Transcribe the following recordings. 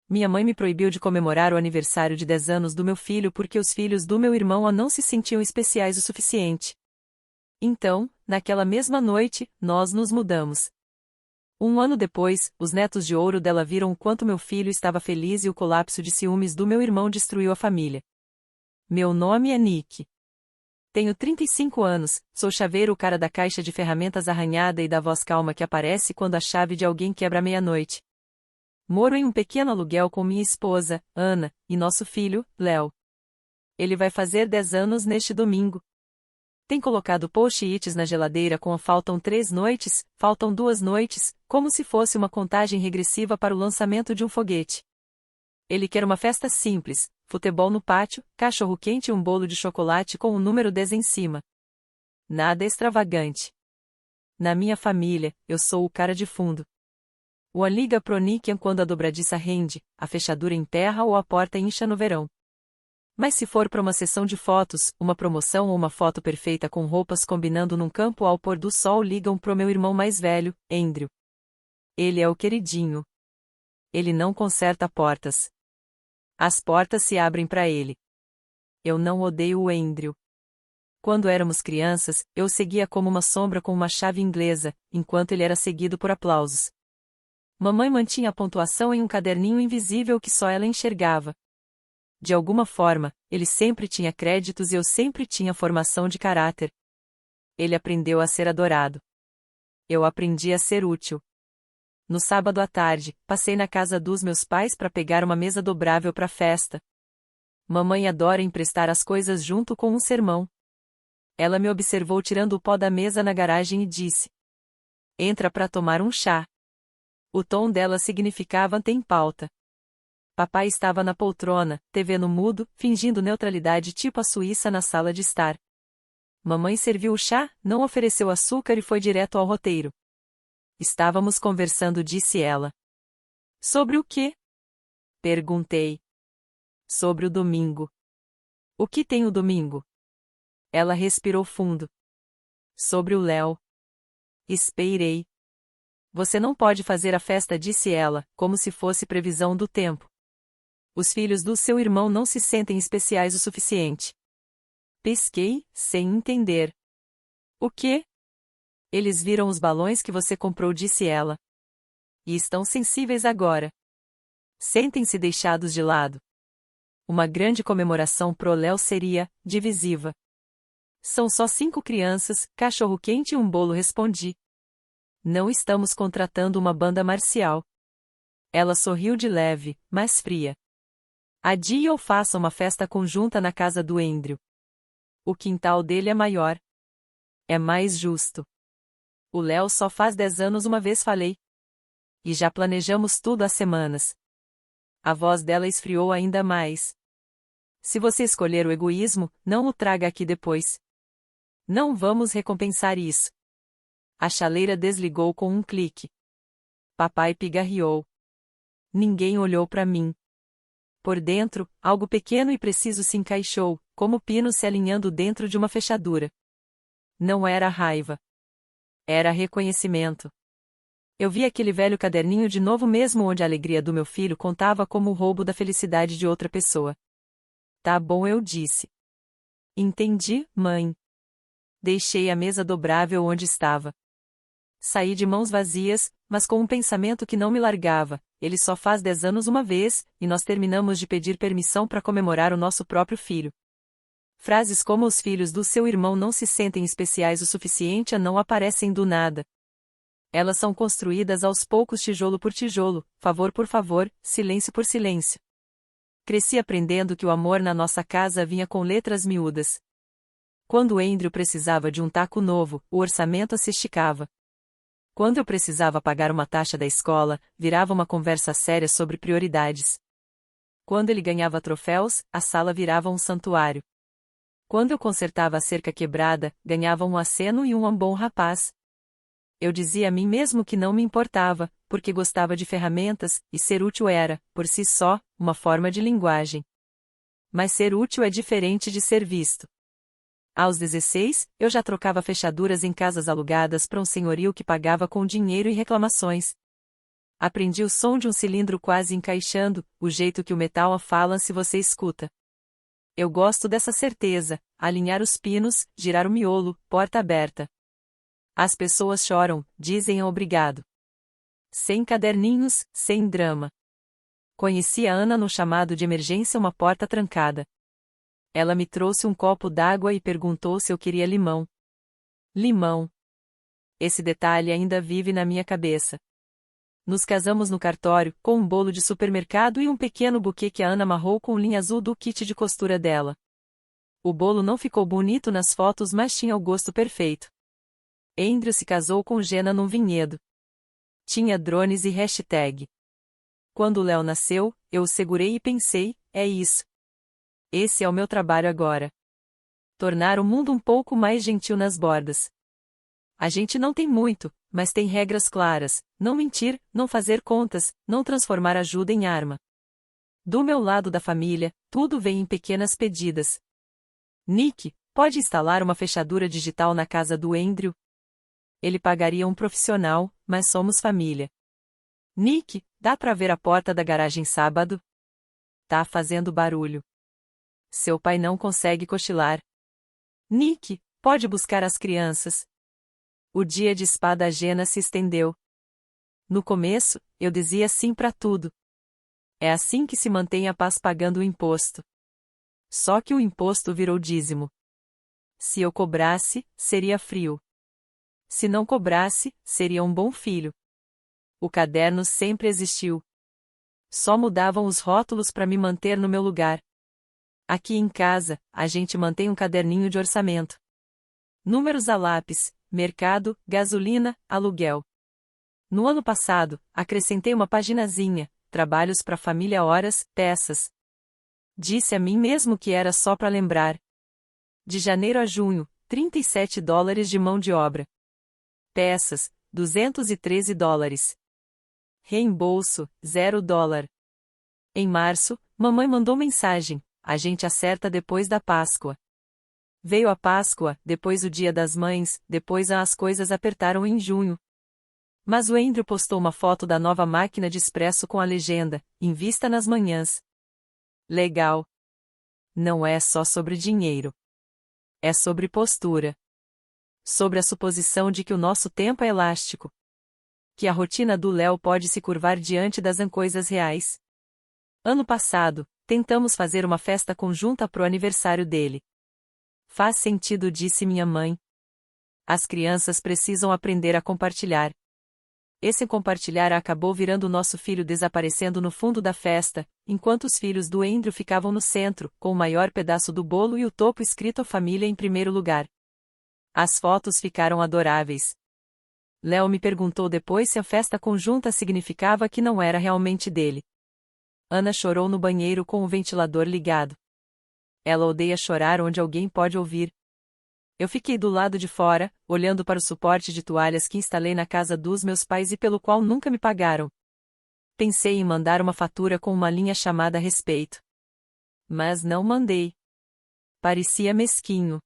Minha mãe me proibiu de comemorar o aniversário de 10 anos do meu filho porque os filhos do meu irmão não se sentiam especiais o suficiente. Então, naquela mesma noite, nós nos mudamos. Um ano depois, os netos de ouro dela viram o quanto meu filho estava feliz e o colapso de ciúmes do meu irmão destruiu a família. Meu nome é Nick. Tenho 35 anos, sou chaveiro, o cara da caixa de ferramentas arranhada e da voz calma que aparece quando a chave de alguém quebra à meia-noite. Moro em um pequeno aluguel com minha esposa, Ana, e nosso filho, Léo. Ele vai fazer 10 anos neste domingo. Tem colocado post-its na geladeira com faltam 3 noites, faltam 2 noites, como se fosse uma contagem regressiva para o lançamento de um foguete. Ele quer uma festa simples, futebol no pátio, cachorro-quente e um bolo de chocolate com o número 10 em cima. Nada extravagante. Na minha família, eu sou o cara de fundo. O liga pro Nick quando a dobradiça rende, a fechadura emperra ou a porta incha no verão. Mas se for para uma sessão de fotos, uma promoção ou uma foto perfeita com roupas combinando num campo ao pôr do sol, ligam pro meu irmão mais velho, Andrew. Ele é o queridinho. Ele não conserta portas. As portas se abrem para ele. Eu não odeio o Andrew. Quando éramos crianças, eu o seguia como uma sombra com uma chave inglesa, enquanto ele era seguido por aplausos. Mamãe mantinha a pontuação em um caderninho invisível que só ela enxergava. De alguma forma, ele sempre tinha créditos e eu sempre tinha formação de caráter. Ele aprendeu a ser adorado. Eu aprendi a ser útil. No sábado à tarde, passei na casa dos meus pais para pegar uma mesa dobrável para a festa. Mamãe adora emprestar as coisas junto com um sermão. Ela me observou tirando o pó da mesa na garagem e disse: "Entra para tomar um chá." O tom dela significava "tem pauta." Papai estava na poltrona, TV no mudo, fingindo neutralidade tipo a Suíça na sala de estar. Mamãe serviu o chá, não ofereceu açúcar e foi direto ao roteiro. Estávamos conversando, disse ela. Sobre o quê? Perguntei. Sobre o domingo. O que tem o domingo? Ela respirou fundo. Sobre o Léo. Esperei. Você não pode fazer a festa, disse ela, como se fosse previsão do tempo. Os filhos do seu irmão não se sentem especiais o suficiente. Pesquei, sem entender. O quê? Eles viram os balões que você comprou, disse ela. E estão sensíveis agora. Sentem-se deixados de lado. Uma grande comemoração pro Léo seria divisiva. São só 5 crianças, cachorro-quente e um bolo, respondi. Não estamos contratando uma banda marcial. Ela sorriu de leve, mas fria. Adie ou faça uma festa conjunta na casa do Andrew. O quintal dele é maior. É mais justo. O Léo só faz 10 anos uma vez, falei. E já planejamos tudo há semanas. A voz dela esfriou ainda mais. Se você escolher o egoísmo, não o traga aqui depois. Não vamos recompensar isso. A chaleira desligou com um clique. Papai pigarreou. Ninguém olhou para mim. Por dentro, algo pequeno e preciso se encaixou, como pino se alinhando dentro de uma fechadura. Não era raiva. Era reconhecimento. Eu vi aquele velho caderninho de novo, mesmo onde a alegria do meu filho contava como o roubo da felicidade de outra pessoa. Tá bom, eu disse. Entendi, mãe. Deixei a mesa dobrável onde estava. Saí de mãos vazias, mas com um pensamento que não me largava. Ele só faz 10 anos uma vez, e nós terminamos de pedir permissão para comemorar o nosso próprio filho. Frases como "os filhos do seu irmão não se sentem especiais o suficiente" não aparecem do nada. Elas são construídas aos poucos, tijolo por tijolo, favor por favor, silêncio por silêncio. Cresci aprendendo que o amor na nossa casa vinha com letras miúdas. Quando Andrew precisava de um taco novo, o orçamento se esticava. Quando eu precisava pagar uma taxa da escola, virava uma conversa séria sobre prioridades. Quando ele ganhava troféus, a sala virava um santuário. Quando eu consertava a cerca quebrada, ganhava um aceno e um bom rapaz. Eu dizia a mim mesmo que não me importava, porque gostava de ferramentas, e ser útil era, por si só, uma forma de linguagem. Mas ser útil é diferente de ser visto. Aos 16, eu já trocava fechaduras em casas alugadas para um senhorio que pagava com dinheiro e reclamações. Aprendi o som de um cilindro quase encaixando, o jeito que o metal fala se você escuta. Eu gosto dessa certeza, alinhar os pinos, girar o miolo, porta aberta. As pessoas choram, dizem obrigado. Sem caderninhos, sem drama. Conheci a Ana no chamado de emergência, uma porta trancada. Ela me trouxe um copo d'água e perguntou se eu queria limão. Limão. Esse detalhe ainda vive na minha cabeça. Nos casamos no cartório, com um bolo de supermercado e um pequeno buquê que a Ana amarrou com linha azul do kit de costura dela. O bolo não ficou bonito nas fotos, mas tinha o gosto perfeito. Andrew se casou com Jenna num vinhedo. Tinha drones e hashtag. Quando Léo nasceu, eu o segurei e pensei, é isso. Esse é o meu trabalho agora. Tornar o mundo um pouco mais gentil nas bordas. A gente não tem muito, mas tem regras claras: não mentir, não fazer contas, não transformar ajuda em arma. Do meu lado da família, tudo vem em pequenas pedidas. Nick, pode instalar uma fechadura digital na casa do Andrew? Ele pagaria um profissional, mas somos família. Nick, dá pra ver a porta da garagem sábado? Tá fazendo barulho. Seu pai não consegue cochilar. Nick, pode buscar as crianças? O dia de espada Jenna se estendeu. No começo, eu dizia sim pra tudo. É assim que se mantém a paz pagando o imposto. Só que o imposto virou dízimo. Se eu cobrasse, seria frio. Se não cobrasse, seria um bom filho. O caderno sempre existiu. Só mudavam os rótulos para me manter no meu lugar. Aqui em casa, a gente mantém um caderninho de orçamento. Números a lápis, mercado, gasolina, aluguel. No ano passado, acrescentei uma paginazinha, trabalhos para família, horas, peças. Disse a mim mesmo que era só para lembrar. De janeiro a junho, $37 de mão de obra. Peças, $213. Reembolso, $0. Em março, mamãe mandou mensagem: a gente acerta depois da Páscoa. Veio a Páscoa, depois o Dia das Mães, depois as coisas apertaram em junho. Mas o Andrew postou uma foto da nova máquina de expresso com a legenda: invista nas manhãs. Legal. Não é só sobre dinheiro. É sobre postura. Sobre a suposição de que o nosso tempo é elástico. Que a rotina do Léo pode se curvar diante das coisas reais. Ano passado, tentamos fazer uma festa conjunta pro aniversário dele. Faz sentido, disse minha mãe. As crianças precisam aprender a compartilhar. Esse compartilhar acabou virando o nosso filho desaparecendo no fundo da festa, enquanto os filhos do Andrew ficavam no centro, com o maior pedaço do bolo e o topo escrito: a família em primeiro lugar. As fotos ficaram adoráveis. Léo me perguntou depois se a festa conjunta significava que não era realmente dele. Ana chorou no banheiro com o ventilador ligado. Ela odeia chorar onde alguém pode ouvir. Eu fiquei do lado de fora, olhando para o suporte de toalhas que instalei na casa dos meus pais e pelo qual nunca me pagaram. Pensei em mandar uma fatura com uma linha chamada respeito. Mas não mandei. Parecia mesquinho.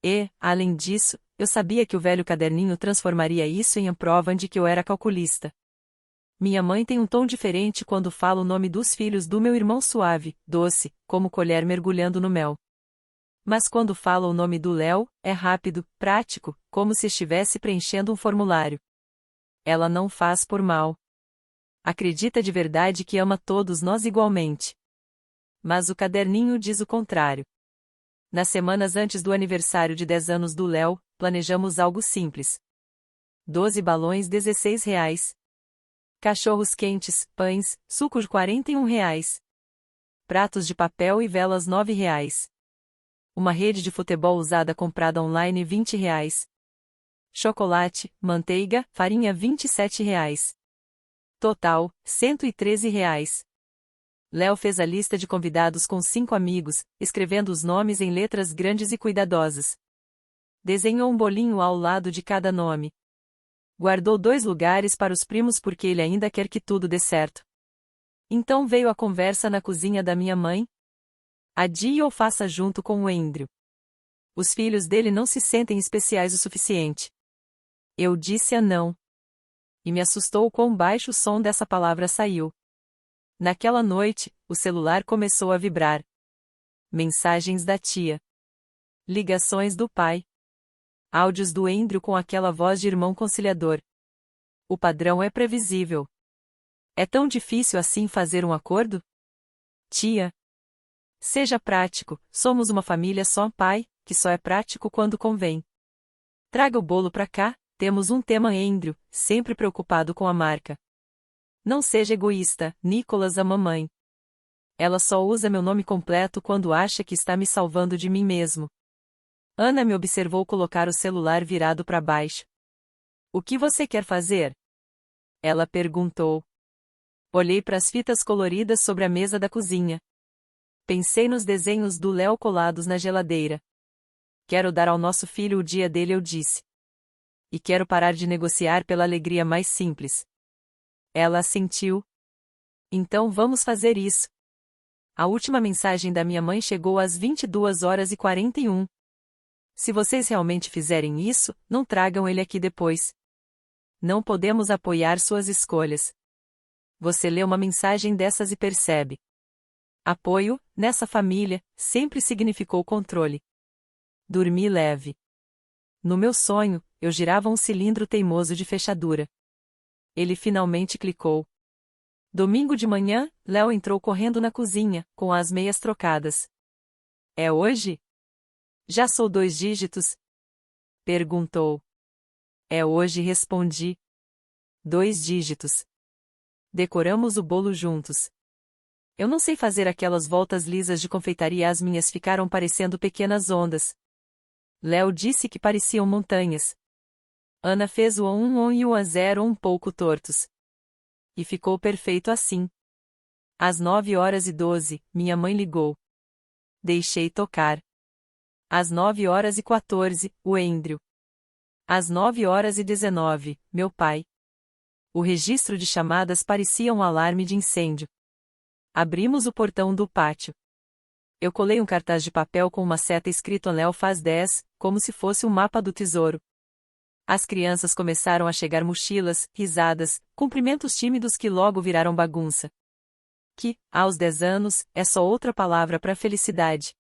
E, além disso, eu sabia que o velho caderninho transformaria isso em prova de que eu era calculista. Minha mãe tem um tom diferente quando fala o nome dos filhos do meu irmão, suave, doce, como colher mergulhando no mel. Mas quando fala o nome do Léo, é rápido, prático, como se estivesse preenchendo um formulário. Ela não faz por mal. Acredita de verdade que ama todos nós igualmente. Mas o caderninho diz o contrário. Nas semanas antes do aniversário de 10 anos do Léo, planejamos algo simples. 12 balões, R$16. Cachorros quentes, pães, suco de R$41. Pratos de papel e velas, R$9. Uma rede de futebol usada comprada online, R$20. Chocolate, manteiga, farinha, R$27. Total, R$113. Léo fez a lista de convidados com 5 amigos, escrevendo os nomes em letras grandes e cuidadosas. Desenhou um bolinho ao lado de cada nome. Guardou 2 lugares para os primos porque ele ainda quer que tudo dê certo. Então veio a conversa na cozinha da minha mãe. Adie ou faça junto com o Andrew. Os filhos dele não se sentem especiais o suficiente. Eu disse a não. E me assustou o quão baixo o som dessa palavra saiu. Naquela noite, o celular começou a vibrar. Mensagens da tia. Ligações do pai. Áudios do Andrew com aquela voz de irmão conciliador. O padrão é previsível. É tão difícil assim fazer um acordo? Tia. Seja prático, somos uma família só, pai, que só é prático quando convém. Traga o bolo pra cá, temos um tema. Andrew, sempre preocupado com a marca. Não seja egoísta, Nicholas, a mamãe. Ela só usa meu nome completo quando acha que está me salvando de mim mesmo. Ana me observou colocar o celular virado para baixo. O que você quer fazer? Ela perguntou. Olhei para as fitas coloridas sobre a mesa da cozinha. Pensei nos desenhos do Léo colados na geladeira. Quero dar ao nosso filho o dia dele, eu disse. E quero parar de negociar pela alegria mais simples. Ela assentiu. Então vamos fazer isso. A última mensagem da minha mãe chegou às 22h41. Se vocês realmente fizerem isso, não tragam ele aqui depois. Não podemos apoiar suas escolhas. Você lê uma mensagem dessas e percebe. Apoio, nessa família, sempre significou controle. Dormi leve. No meu sonho, eu girava um cilindro teimoso de fechadura. Ele finalmente clicou. Domingo de manhã, Léo entrou correndo na cozinha, com as meias trocadas. É hoje? Já sou 2 dígitos? Perguntou. É hoje, respondi. 2 dígitos. Decoramos o bolo juntos. Eu não sei fazer aquelas voltas lisas de confeitaria, as minhas ficaram parecendo pequenas ondas. Léo disse que pareciam montanhas. Ana fez o 1 e o 0 um pouco tortos. E ficou perfeito assim. Às 9h12, minha mãe ligou. Deixei tocar. Às 9h14, o Andrew. Às 9h19, meu pai. O registro de chamadas parecia um alarme de incêndio. Abrimos o portão do pátio. Eu colei um cartaz de papel com uma seta escrito Léo faz 10, como se fosse um mapa do tesouro. As crianças começaram a chegar, mochilas, risadas, cumprimentos tímidos que logo viraram bagunça. Que, aos 10 anos, é só outra palavra para felicidade.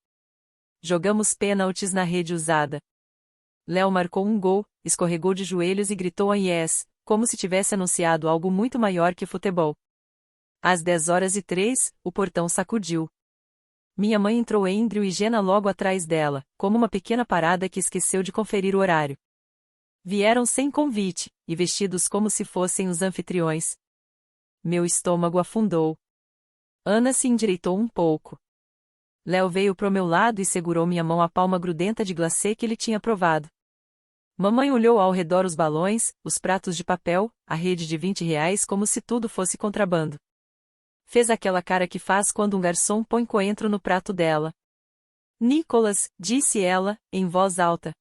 Jogamos pênaltis na rede usada. Léo marcou um gol, escorregou de joelhos e gritou a yes, como se tivesse anunciado algo muito maior que futebol. Às 10h03, o portão sacudiu. Minha mãe entrou, Andrew e Jenna logo atrás dela, como uma pequena parada que esqueceu de conferir o horário. Vieram sem convite, e vestidos como se fossem os anfitriões. Meu estômago afundou. Ana se endireitou um pouco. Léo veio pro meu lado e segurou minha mão, a palma grudenta de glacê que ele tinha provado. Mamãe olhou ao redor, os balões, os pratos de papel, a rede de R$ 20 como se tudo fosse contrabando. Fez aquela cara que faz quando um garçom põe coentro no prato dela. Nicholas, disse ela, em voz alta.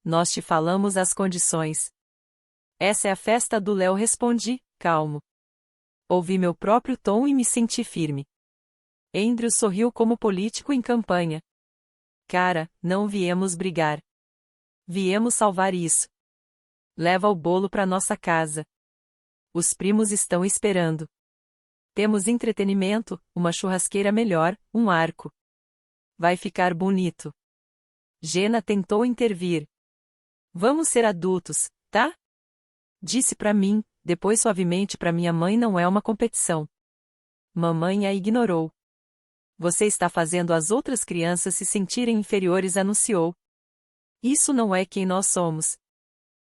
Nós te falamos as condições. Essa é a festa do Léo, respondi, calmo. Ouvi meu próprio tom e me senti firme. Andrew sorriu como político em campanha. Cara, não viemos brigar. Viemos salvar isso. Leva o bolo para nossa casa. Os primos estão esperando. Temos entretenimento, uma churrasqueira melhor, um arco. Vai ficar bonito. Jenna tentou intervir. Vamos ser adultos, tá? Disse para mim, depois suavemente para minha mãe, não é uma competição. Mamãe a ignorou. Você está fazendo as outras crianças se sentirem inferiores, anunciou. Isso não é quem nós somos.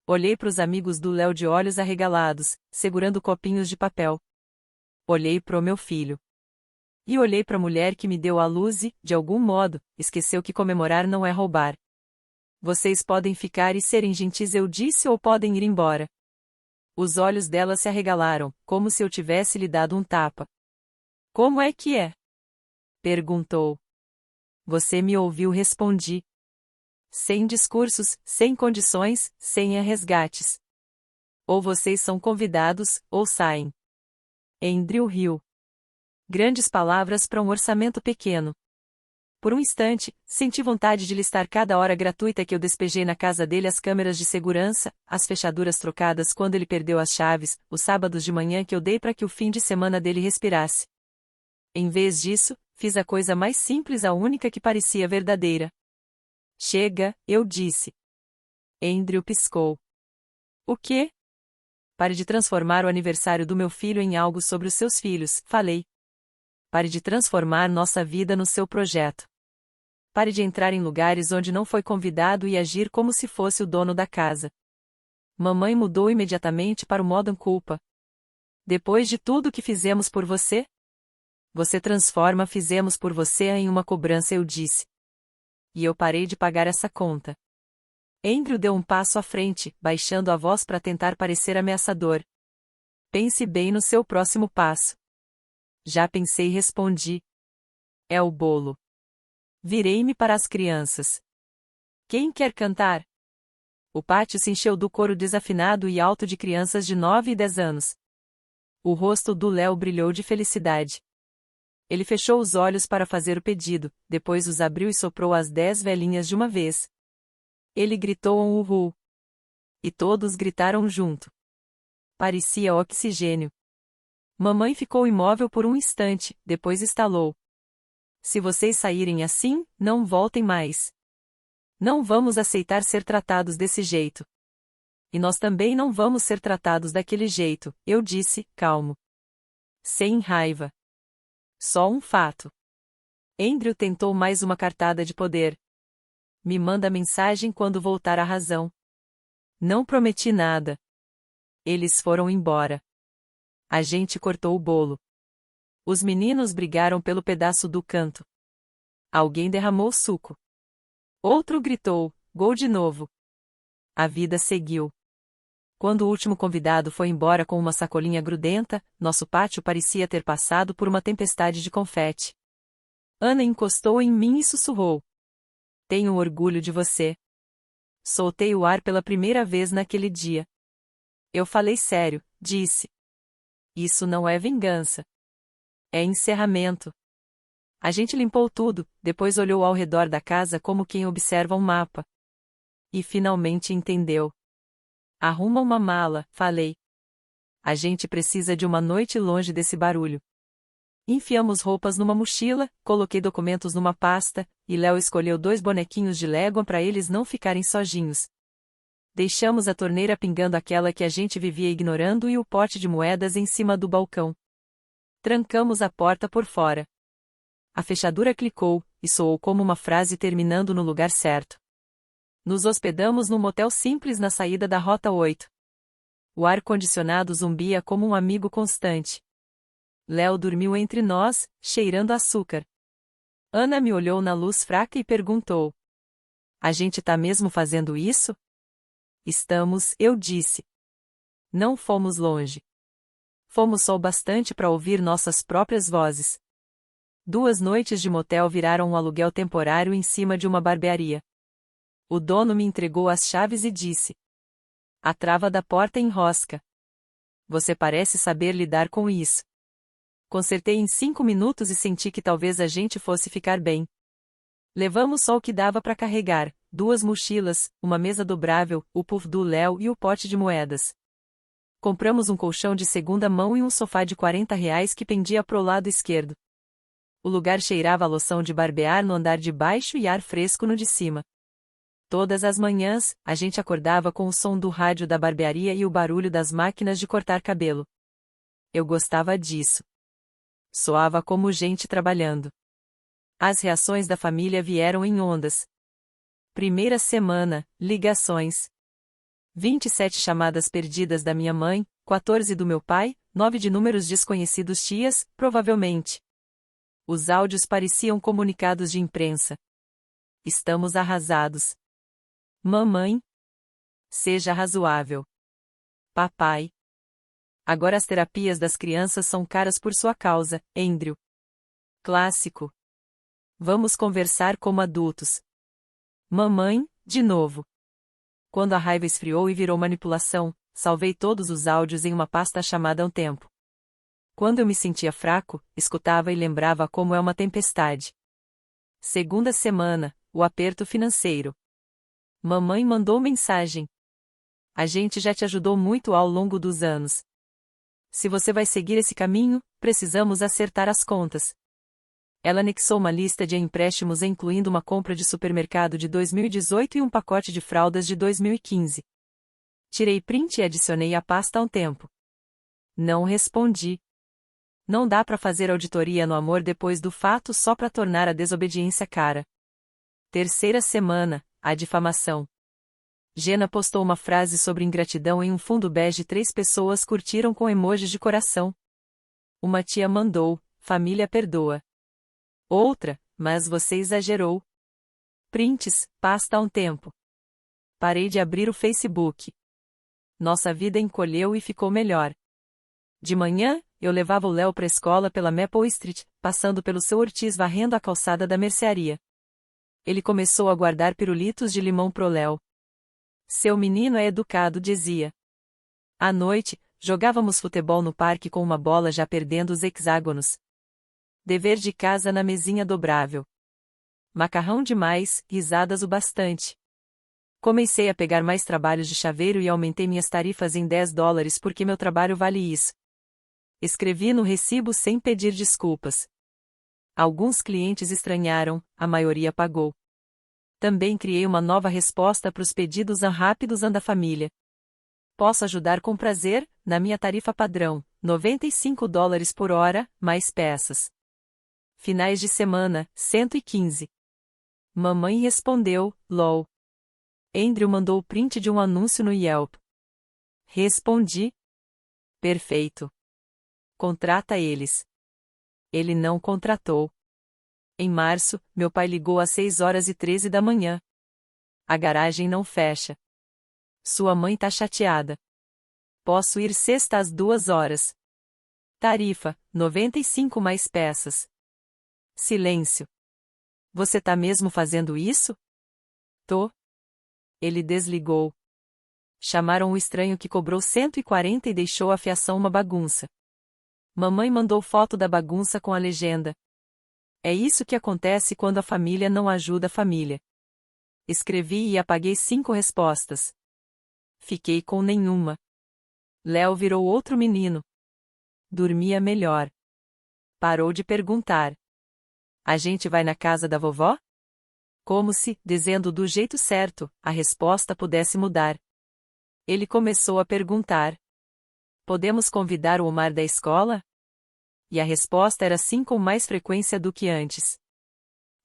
Olhei para os amigos do Léo de olhos arregalados, segurando copinhos de papel. Olhei para o meu filho. E olhei para a mulher que me deu à luz e, de algum modo, esqueceu que comemorar não é roubar. Vocês podem ficar e serem gentis, eu disse, ou podem ir embora. Os olhos dela se arregalaram, como se eu tivesse lhe dado um tapa. Como é que é? Perguntou. Você me ouviu, respondi. Sem discursos, sem condições, sem resgates. Ou vocês são convidados, ou saem. Andrew riu. Grandes palavras para um orçamento pequeno. Por um instante, senti vontade de listar cada hora gratuita que eu despejei na casa dele, as câmeras de segurança, as fechaduras trocadas quando ele perdeu as chaves, os sábados de manhã que eu dei para que o fim de semana dele respirasse. Em vez disso, fiz a coisa mais simples, a única que parecia verdadeira. Chega, eu disse. Andrew piscou. O quê? Pare de transformar o aniversário do meu filho em algo sobre os seus filhos, falei. Pare de transformar nossa vida no seu projeto. Pare de entrar em lugares onde não foi convidado e agir como se fosse o dono da casa. Mamãe mudou imediatamente para o modo culpa. Depois de tudo que fizemos por você? Você transforma fizemos por você em uma cobrança, eu disse. E eu parei de pagar essa conta. Andrew deu um passo à frente, baixando a voz para tentar parecer ameaçador. Pense bem no seu próximo passo. Já pensei, respondi. É o bolo. Virei-me para as crianças. Quem quer cantar? O pátio se encheu do coro desafinado e alto de crianças de 9 e 10 anos. O rosto do Léo brilhou de felicidade. Ele fechou os olhos para fazer o pedido, depois os abriu e soprou as 10 velhinhas de uma vez. Ele gritou um uhul. E todos gritaram junto. Parecia oxigênio. Mamãe ficou imóvel por um instante, depois estalou. Se vocês saírem assim, não voltem mais. Não vamos aceitar ser tratados desse jeito. E nós também não vamos ser tratados daquele jeito, eu disse, calmo. Sem raiva. Só um fato. Andrew tentou mais uma cartada de poder. Me manda mensagem quando voltar à razão. Não prometi nada. Eles foram embora. A gente cortou o bolo. Os meninos brigaram pelo pedaço do canto. Alguém derramou suco. Outro gritou, gol de novo. A vida seguiu. Quando o último convidado foi embora com uma sacolinha grudenta, nosso pátio parecia ter passado por uma tempestade de confete. Ana encostou em mim e sussurrou. Tenho orgulho de você. Soltei o ar pela primeira vez naquele dia. Eu falei sério, disse. Isso não é vingança. É encerramento. A gente limpou tudo, depois olhou ao redor da casa como quem observa um mapa. E finalmente entendeu. Arruma uma mala, falei. A gente precisa de uma noite longe desse barulho. Enfiamos roupas numa mochila, coloquei documentos numa pasta, e Léo escolheu 2 bonequinhos de Lego para eles não ficarem sozinhos. Deixamos a torneira pingando, aquela que a gente vivia ignorando, e o pote de moedas em cima do balcão. Trancamos a porta por fora. A fechadura clicou, e soou como uma frase terminando no lugar certo. Nos hospedamos num motel simples na saída da Rota 8. O ar-condicionado zumbia como um amigo constante. Léo dormiu entre nós, cheirando açúcar. Ana me olhou na luz fraca e perguntou. A gente tá mesmo fazendo isso? Estamos, eu disse. Não fomos longe. Fomos só o bastante para ouvir nossas próprias vozes. 2 noites de motel viraram um aluguel temporário em cima de uma barbearia. O dono me entregou as chaves e disse. A trava da porta enrosca. Você parece saber lidar com isso. Consertei em 5 minutos e senti que talvez a gente fosse ficar bem. Levamos só o que dava para carregar, 2 mochilas, uma mesa dobrável, o puff do Léo e o pote de moedas. Compramos um colchão de segunda mão e um sofá de R$ 40 que pendia pro lado esquerdo. O lugar cheirava a loção de barbear no andar de baixo e ar fresco no de cima. Todas as manhãs, a gente acordava com o som do rádio da barbearia e o barulho das máquinas de cortar cabelo. Eu gostava disso. Soava como gente trabalhando. As reações da família vieram em ondas. Primeira semana, ligações. 27 chamadas perdidas da minha mãe, 14 do meu pai, 9 de números desconhecidos, tias, provavelmente. Os áudios pareciam comunicados de imprensa. Estamos arrasados. Mamãe? Seja razoável. Papai? Agora as terapias das crianças são caras por sua causa, Andrew. Clássico. Vamos conversar como adultos. Mamãe, de novo. Quando a raiva esfriou e virou manipulação, salvei todos os áudios em uma pasta chamada Um Tempo. Quando eu me sentia fraco, escutava e lembrava como é uma tempestade. Segunda semana, o aperto financeiro. Mamãe mandou mensagem. A gente já te ajudou muito ao longo dos anos. Se você vai seguir esse caminho, precisamos acertar as contas. Ela anexou uma lista de empréstimos incluindo uma compra de supermercado de 2018 e um pacote de fraldas de 2015. Tirei print e adicionei a pasta há um tempo. Não respondi. Não dá para fazer auditoria no amor depois do fato só para tornar a desobediência cara. Terceira semana, a difamação. Jenna postou uma frase sobre ingratidão em um fundo bege e 3 pessoas curtiram com emojis de coração. Uma tia mandou, família perdoa. Outra, mas você exagerou. Prints, pasta há um tempo. Parei de abrir o Facebook. Nossa vida encolheu e ficou melhor. De manhã, eu levava o Léo para a escola pela Maple Street, passando pelo seu Ortiz varrendo a calçada da mercearia. Ele começou a guardar pirulitos de limão pro Léo. Seu menino é educado, dizia. À noite, jogávamos futebol no parque com uma bola já perdendo os hexágonos. Dever de casa na mesinha dobrável. Macarrão demais, risadas o bastante. Comecei a pegar mais trabalhos de chaveiro e aumentei minhas tarifas em $10 porque meu trabalho vale isso. Escrevi no recibo sem pedir desculpas. Alguns clientes estranharam, a maioria pagou. Também criei uma nova resposta para os pedidos rápidos da família. Posso ajudar com prazer, na minha tarifa padrão, $95 por hora, mais peças. Finais de semana, 115. Mamãe respondeu, LOL. Andrew mandou o print de um anúncio no Yelp. Respondi. Perfeito. Contrata eles. Ele não contratou. Em março, meu pai ligou às 6h13 da manhã. A garagem não fecha. Sua mãe tá chateada. Posso ir sexta às 2h. Tarifa, 95 mais peças. Silêncio. Você tá mesmo fazendo isso? Tô. Ele desligou. Chamaram o estranho que cobrou 140 e deixou a fiação uma bagunça. Mamãe mandou foto da bagunça com a legenda. É isso que acontece quando a família não ajuda a família. Escrevi e apaguei 5 respostas. Fiquei com nenhuma. Léo virou outro menino. Dormia melhor. Parou de perguntar. A gente vai na casa da vovó? Como se, dizendo do jeito certo, a resposta pudesse mudar. Ele começou a perguntar. Podemos convidar o Omar da escola? E a resposta era sim com mais frequência do que antes.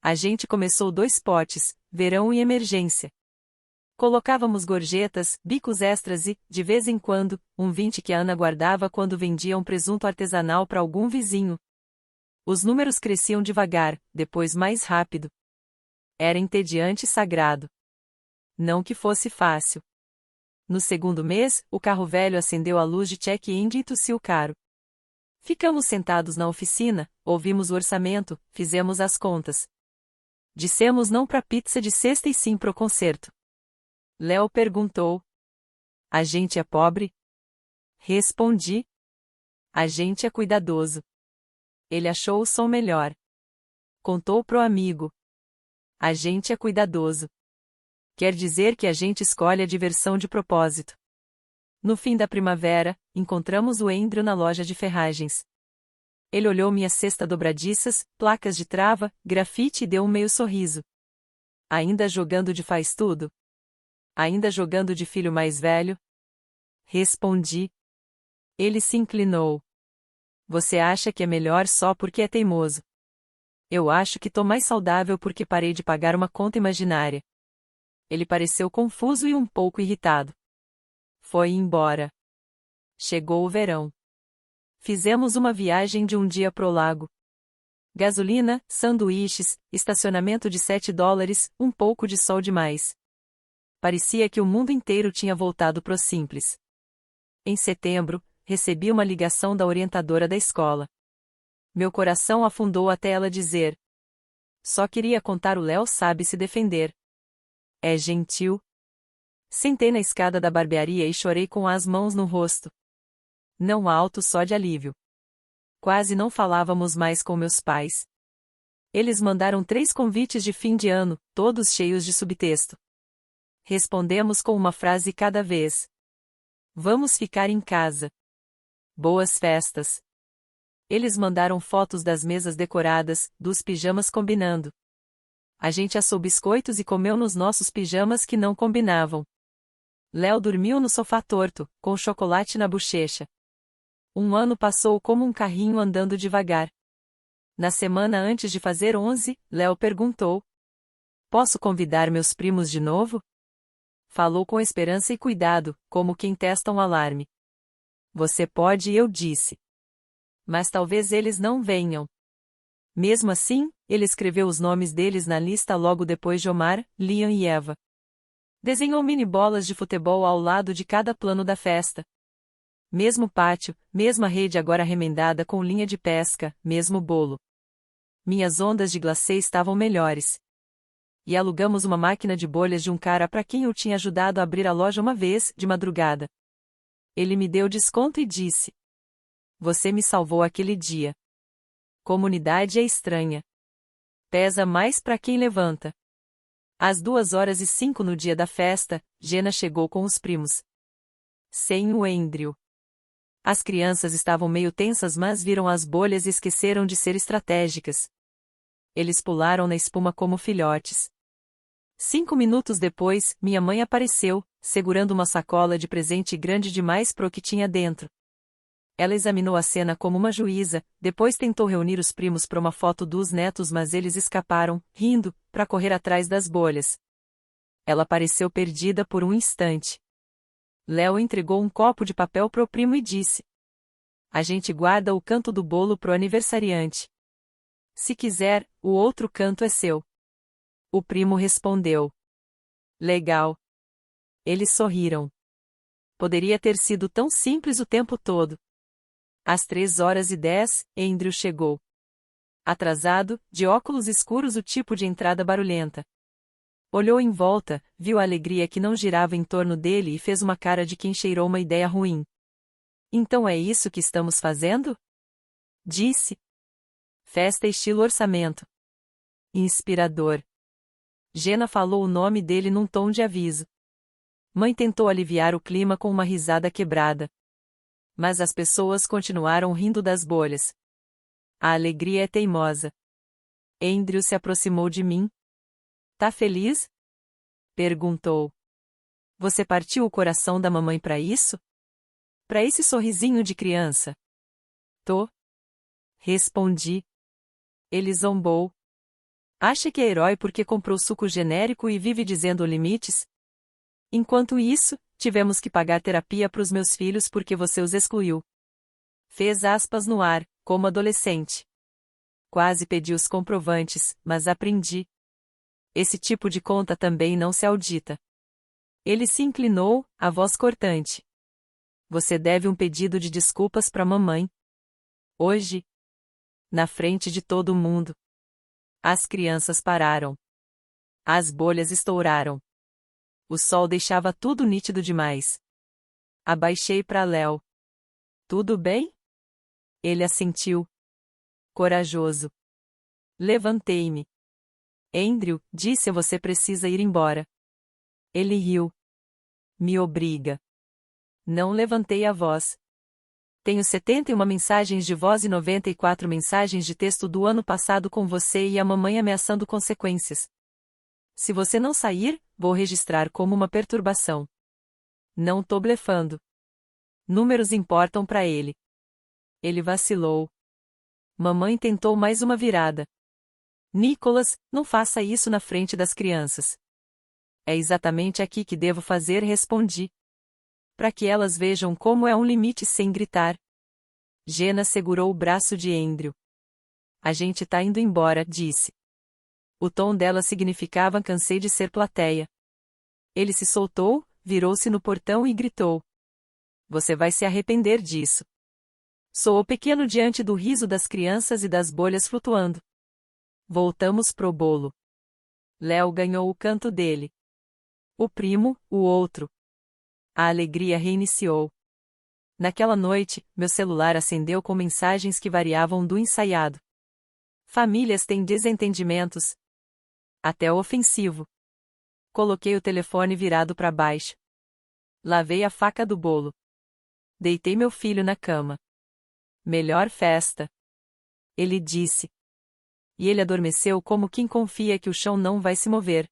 A gente começou 2 potes, verão e emergência. Colocávamos gorjetas, bicos extras e, de vez em quando, um 20 que a Ana guardava quando vendia um presunto artesanal para algum vizinho. Os números cresciam devagar, depois mais rápido. Era entediante e sagrado. Não que fosse fácil. No segundo mês, o carro velho acendeu a luz de check-in e tossiu caro. Ficamos sentados na oficina, ouvimos o orçamento, fizemos as contas. Dissemos não pra pizza de sexta e sim pro concerto. Léo perguntou. A gente é pobre? Respondi. A gente é cuidadoso. Ele achou o som melhor. Contou pro amigo. A gente é cuidadoso. Quer dizer que a gente escolhe a diversão de propósito. No fim da primavera, encontramos o Andrew na loja de ferragens. Ele olhou minha cesta dobradiças, placas de trava, grafite e deu um meio sorriso. Ainda jogando de faz tudo? Ainda jogando de filho mais velho? Respondi. Ele se inclinou. Você acha que é melhor só porque é teimoso? Eu acho que tô mais saudável porque parei de pagar uma conta imaginária. Ele pareceu confuso e um pouco irritado. Foi embora. Chegou o verão. Fizemos uma viagem de um dia pro lago. Gasolina, sanduíches, estacionamento de $7, um pouco de sol demais. Parecia que o mundo inteiro tinha voltado pro simples. Em setembro, recebi uma ligação da orientadora da escola. Meu coração afundou até ela dizer. Só queria contar, o Léo sabe se defender. É gentil. Sentei na escada da barbearia e chorei com as mãos no rosto. Não alto, só de alívio. Quase não falávamos mais com meus pais. Eles mandaram 3 convites de fim de ano, todos cheios de subtexto. Respondemos com uma frase cada vez. Vamos ficar em casa. Boas festas. Eles mandaram fotos das mesas decoradas, dos pijamas combinando. A gente assou biscoitos e comeu nos nossos pijamas que não combinavam. Léo dormiu no sofá torto, com chocolate na bochecha. Um ano passou como um carrinho andando devagar. Na semana antes de fazer 11, Léo perguntou: posso convidar meus primos de novo? Falou com esperança e cuidado, como quem testa um alarme. Você pode, eu disse. Mas talvez eles não venham. Mesmo assim, ele escreveu os nomes deles na lista logo depois de Omar, Liam e Eva. Desenhou mini bolas de futebol ao lado de cada plano da festa. Mesmo pátio, mesma rede agora remendada com linha de pesca, mesmo bolo. Minhas ondas de glacê estavam melhores. E alugamos uma máquina de bolhas de um cara para quem eu tinha ajudado a abrir a loja uma vez, de madrugada. Ele me deu desconto e disse: você me salvou aquele dia. Comunidade é estranha. Pesa mais para quem levanta. Às 2h05 no dia da festa, Jenna chegou com os primos. Sem o Andrew. As crianças estavam meio tensas, mas viram as bolhas e esqueceram de ser estratégicas. Eles pularam na espuma como filhotes. 5 minutos depois, minha mãe apareceu, segurando uma sacola de presente grande demais pro que tinha dentro. Ela examinou a cena como uma juíza, depois tentou reunir os primos para uma foto dos netos, mas eles escaparam, rindo, para correr atrás das bolhas. Ela pareceu perdida por um instante. Léo entregou um copo de papel pro primo e disse: a gente guarda o canto do bolo pro aniversariante. Se quiser, o outro canto é seu. O primo respondeu: legal. Eles sorriram. Poderia ter sido tão simples o tempo todo. Às 3h10, Andrew chegou. Atrasado, de óculos escuros, o tipo de entrada barulhenta. Olhou em volta, viu a alegria que não girava em torno dele e fez uma cara de quem cheirou uma ideia ruim. Então é isso que estamos fazendo? Disse. Festa estilo orçamento. Inspirador. Jenna falou o nome dele num tom de aviso. Mãe tentou aliviar o clima com uma risada quebrada. Mas as pessoas continuaram rindo das bolhas. A alegria é teimosa. Andrew se aproximou de mim. Tá feliz? Perguntou. Você partiu o coração da mamãe para isso? Para esse sorrisinho de criança? Tô. Respondi. Ele zombou. Acha que é herói porque comprou suco genérico e vive dizendo limites? Enquanto isso, tivemos que pagar terapia para os meus filhos porque você os excluiu. Fez aspas no ar, como adolescente. Quase pedi os comprovantes, mas aprendi. Esse tipo de conta também não se audita. Ele se inclinou, a voz cortante. Você deve um pedido de desculpas para mamãe. Hoje. Na frente de todo mundo. As crianças pararam. As bolhas estouraram. O sol deixava tudo nítido demais. Abaixei para Léo. Tudo bem? Ele assentiu. Corajoso. Levantei-me. Andrew, disse, você precisa ir embora. Ele riu. Me obriga. Não levantei a voz. Tenho 71 mensagens de voz e 94 mensagens de texto do ano passado com você e a mamãe ameaçando consequências. Se você não sair, vou registrar como uma perturbação. Não tô blefando. Números importam para ele. Ele vacilou. Mamãe tentou mais uma virada. Nicholas, não faça isso na frente das crianças. É exatamente aqui que devo fazer, respondi. Para que elas vejam como é um limite sem gritar. Jenna segurou o braço de Andrew. A gente tá indo embora, disse. O tom dela significava cansei de ser plateia. Ele se soltou, virou-se no portão e gritou. Você vai se arrepender disso. Soou pequeno diante do riso das crianças e das bolhas flutuando. Voltamos pro bolo. Léo ganhou o canto dele. O primo, o outro. A alegria reiniciou. Naquela noite, meu celular acendeu com mensagens que variavam do ensaiado. Famílias têm desentendimentos, até ofensivo. Coloquei o telefone virado para baixo. Lavei a faca do bolo. Deitei meu filho na cama. Melhor festa. Ele disse. E ele adormeceu como quem confia que o chão não vai se mover.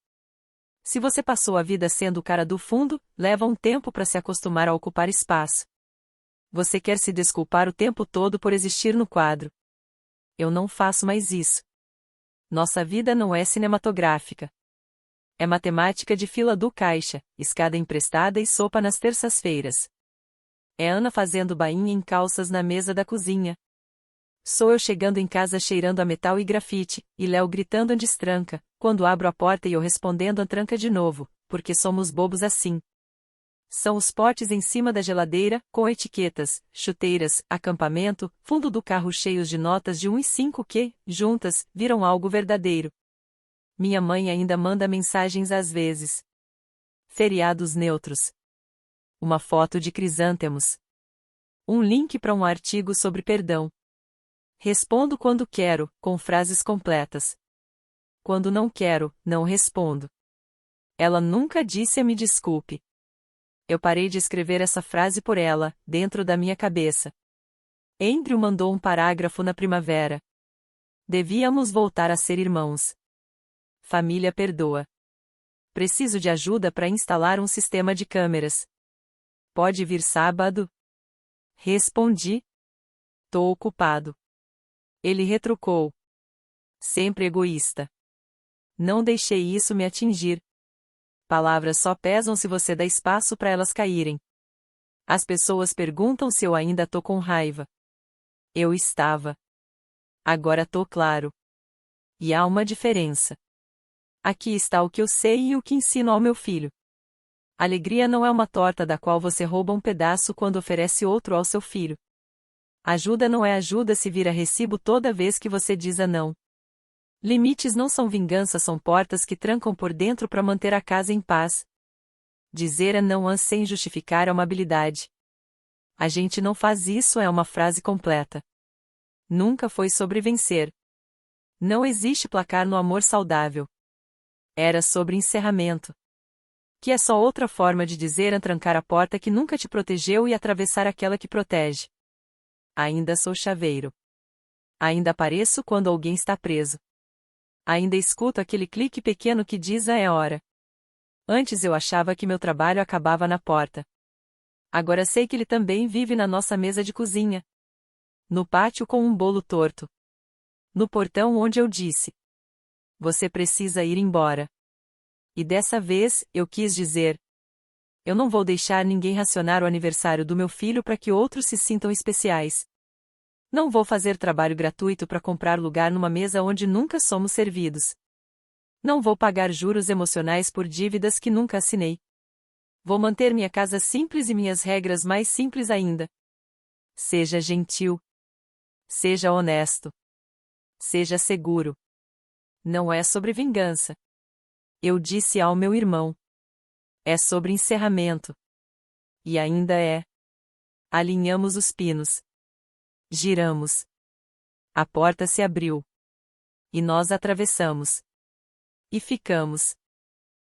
Se você passou a vida sendo o cara do fundo, leva um tempo para se acostumar a ocupar espaço. Você quer se desculpar o tempo todo por existir no quadro. Eu não faço mais isso. Nossa vida não é cinematográfica. É matemática de fila do caixa, escada emprestada e sopa nas terças-feiras. É Ana fazendo bainha em calças na mesa da cozinha. Sou eu chegando em casa cheirando a metal e grafite, e Léo gritando destranca, quando abro a porta e eu respondendo a tranca de novo, porque somos bobos assim. São os potes em cima da geladeira, com etiquetas, chuteiras, acampamento, fundo do carro cheios de notas de 1 e 5 que, juntas, viram algo verdadeiro. Minha mãe ainda manda mensagens às vezes. Feriados neutros. Uma foto de crisântemos. Um link para um artigo sobre perdão. Respondo quando quero, com frases completas. Quando não quero, não respondo. Ela nunca disse me desculpe. Eu parei de escrever essa frase por ela, dentro da minha cabeça. Andrew mandou um parágrafo na primavera. Devíamos voltar a ser irmãos. Família perdoa. Preciso de ajuda para instalar um sistema de câmeras. Pode vir sábado? Respondi. Tô ocupado. Ele retrucou. Sempre egoísta. Não deixei isso me atingir. Palavras só pesam se você dá espaço para elas caírem. As pessoas perguntam se eu ainda tô com raiva. Eu estava. Agora tô claro. E há uma diferença. Aqui está o que eu sei e o que ensino ao meu filho. Alegria não é uma torta da qual você rouba um pedaço quando oferece outro ao seu filho. Ajuda não é ajuda se vira recibo toda vez que você diz a não. Limites não são vingança, são portas que trancam por dentro para manter a casa em paz. Dizer a não sem justificar é uma habilidade. A gente não faz isso é uma frase completa. Nunca foi sobre vencer. Não existe placar no amor saudável. Era sobre encerramento. Que é só outra forma de dizer trancar a porta que nunca te protegeu e atravessar aquela que protege. Ainda sou chaveiro. Ainda apareço quando alguém está preso. Ainda escuto aquele clique pequeno que diz é hora. Antes eu achava que meu trabalho acabava na porta. Agora sei que ele também vive na nossa mesa de cozinha. No pátio com um bolo torto. No portão onde eu disse: você precisa ir embora. E dessa vez, eu quis dizer: eu não vou deixar ninguém racionar o aniversário do meu filho para que outros se sintam especiais. Não vou fazer trabalho gratuito para comprar lugar numa mesa onde nunca somos servidos. Não vou pagar juros emocionais por dívidas que nunca assinei. Vou manter minha casa simples e minhas regras mais simples ainda. Seja gentil. Seja honesto. Seja seguro. Não é sobre vingança. Eu disse ao meu irmão. É sobre encerramento. E ainda é. Alinhamos os pinos. Giramos. A porta se abriu. E nós atravessamos. E ficamos.